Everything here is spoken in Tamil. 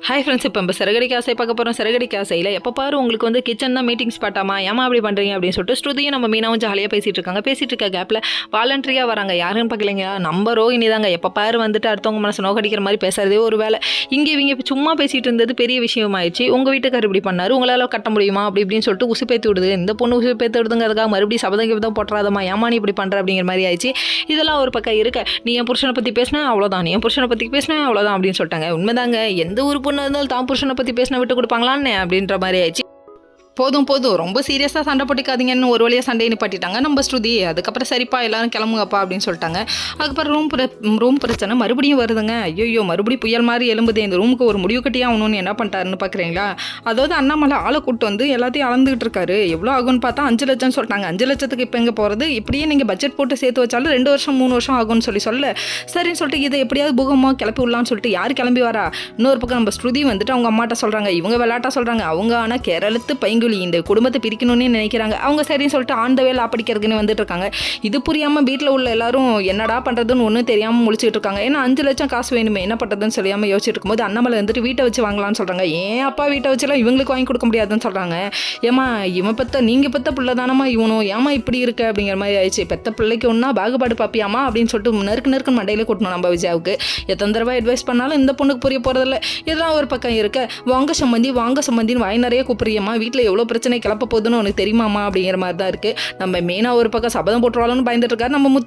ஹாய் ஃப்ரெண்ட்ஸ், இப்போ நம்ம சிறகடி காசை பார்க்க போகிறோம். சிறகடி காசையில் எப்போ பாரு உங்களுக்கு வந்து கிச்சன் தான் மீட்டிங்ஸ் பாட்டாமா, ஏமா அப்படி பண்ணுறீங்க அப்படின்னு சொல்லிட்டு ஸ்ருதியும் நம்ம மீனாவும் ஜாலியாக பேசிகிட்டு இருக்காங்க. பேசிகிட்டு இருக்க கேப்பில் வாலண்டரியாக வராங்க. யாருன்னு பார்க்கலைங்க, நம்ம ரோஹிணி தாங்க. எப்போ பாரு வந்துட்டு அடுத்தவங்க மனசு நோக்கடிக்கிற மாதிரி பேசுறதே ஒரு வேலை. இங்கே இவங்க சும்மா பேசிகிட்டு இருந்தது பெரிய விஷயமாயிடுச்சு. உங்கள் வீட்டுக்கார் இப்படி பண்ணார், உங்களால் கட்ட முடியுமா அப்படி இப்படின்னு சொல்லிட்டு உசுப்பேற்றி விடுது. இந்த பொண்ணு உசுப்பேற்றி விடுதுங்க, அதுக்காக மறுபடியும் சபதம் தான் போட்டுறாதம்மா, ஏமா நீ இப்படி பண்ணுற அப்படிங்கிற மாதிரி ஆயிடுச்சு. இதெல்லாம் ஒரு பக்கம் இருக்க, நீ என் புருஷனை பற்றி பேசினா அவ்வளோதான், நீ என் புருஷனை பற்றி பேசினா அவ்வளோதான் அப்படின்னு சொல்லிட்டாங்க. உண்மைதாங்க, எந்த ஒரு பொண்ணு இருந்தாலும் தான் புருஷனை பற்றி பேசினா விட்டு கொடுப்பாங்களான்னு அப்படின்ற மாதிரி ஆயிடுச்சு. போதும் ரொம்ப சீரியஸாக சண்டை போட்டுக்காதீங்கன்னு ஒரு வழியாக சண்டையை நிப்பாட்டிட்டாங்க நம்ம ஸ்ருதி. அதுக்கப்புறம் சரிப்பா எல்லாரும் கிளம்புங்கப்பா அப்படின்னு சொல்லிட்டாங்க. அதுக்கப்புறம் ரூம் பிரச்சனை மறுபடியும் வருதுங்க. ஐயோ மறுபடியும் புயல் மாதிரி எழும்புது. இந்த ரூமுக்கு ஒரு முடிவு கட்டியாக ஆகணும்னு என்ன பண்ணிட்டாருன்னு பார்க்குறீங்களா? அதாவது அண்ணாமலை ஆளை கூட்டு வந்து எல்லாத்தையும் அளந்துகிட்டு இருக்காரு. எவ்வளோ ஆகும்னு பார்த்தா 5 லட்சம்னு சொல்லிட்டாங்க. 5 லட்சத்துக்கு இப்போ எங்கே போகிறது? இப்படியே நீங்கள் பட்ஜெட் போட்டு சேர்த்து வச்சாலும் 2 வருஷம் 3 வருஷம் ஆகும்னு சொல்ல சரின்னு சொல்லிட்டு இதை எப்படியாவது பூகமாக கிளப்பி விடலான்னு சொல்லிட்டு யார் கிளம்பி வரா? இன்னொரு பக்கம் நம்ம ஸ்ருதி வந்துட்டு அவங்க அம்மாட்ட சொல்கிறாங்க. இவங்க விளையாட்டா சொல்கிறாங்க, அவங்க ஆனால் கேரளத்து பைங்குழி இந்த குடும்பத்தை பிரிக்கணும்னு நினைக்கிறாங்க. அவங்க சரின்னு சொல்லிட்டு ஆன் த வேல ஆப்படிக்கிறதுக்குன்னு வந்துட்டு இருக்காங்க. இது புரியாமல் வீட்டில் உள்ள எல்லாரும் என்னடா பண்ணுறதுன்னு ஒன்றும் தெரியாமல் முழிச்சிட்டு இருக்காங்க. ஏன்னா 5 லட்சம் காசு வேணுமே, என்ன பண்ணுறதுன்னு தெரியாமல் யோசிச்சுட்டு இருக்கும்போது அண்ணாமலை வந்துட்டு வீட்டை வச்சு வாங்கலாம்னு சொல்கிறாங்க. ஏன் அப்பா வீட்டை வச்சுலாம் இவங்களுக்கு வாங்கி கொடுக்க முடியாதுன்னு சொல்கிறாங்க. ஏமா இவன் நீங்கள் பெற்ற பிள்ளை தானம்மா இவனும், ஏமா இப்படி இருக்கு அப்படிங்கிற மாதிரி ஆயிடுச்சு. பெற்ற பிள்ளைக்கு ஒன்றா பாகுபாடு பாப்பியாமா அப்படின்னு சொல்லிட்டு நெருக்கு மண்டையில் கொட்டணும் நம்ம விஜயாவுக்கு. எத்தனை தடவை அட்வைஸ் பண்ணாலும் இந்த பொண்ணுக்கு புரிய போகிறதில்ல. இதெல்லாம் ஒரு பக்கம் இருக்க, வாங்க சம்மந்தின்னு வாய் நிறைய கூப்பிடுறியம்மா, வீட்டில் எவ்வளோ பிரச்சனை கிளப்ப போகுதுன்னு உனக்கு தெரியுமாமா அப்படிங்கிற மாதிரி தான் இருக்குது. நம்ம மெயினாக ஒரு பக்கம் சபதம் போட்டுருவாளோன்னு பயந்துட்டு இருக்காரு நம்ம முத்து.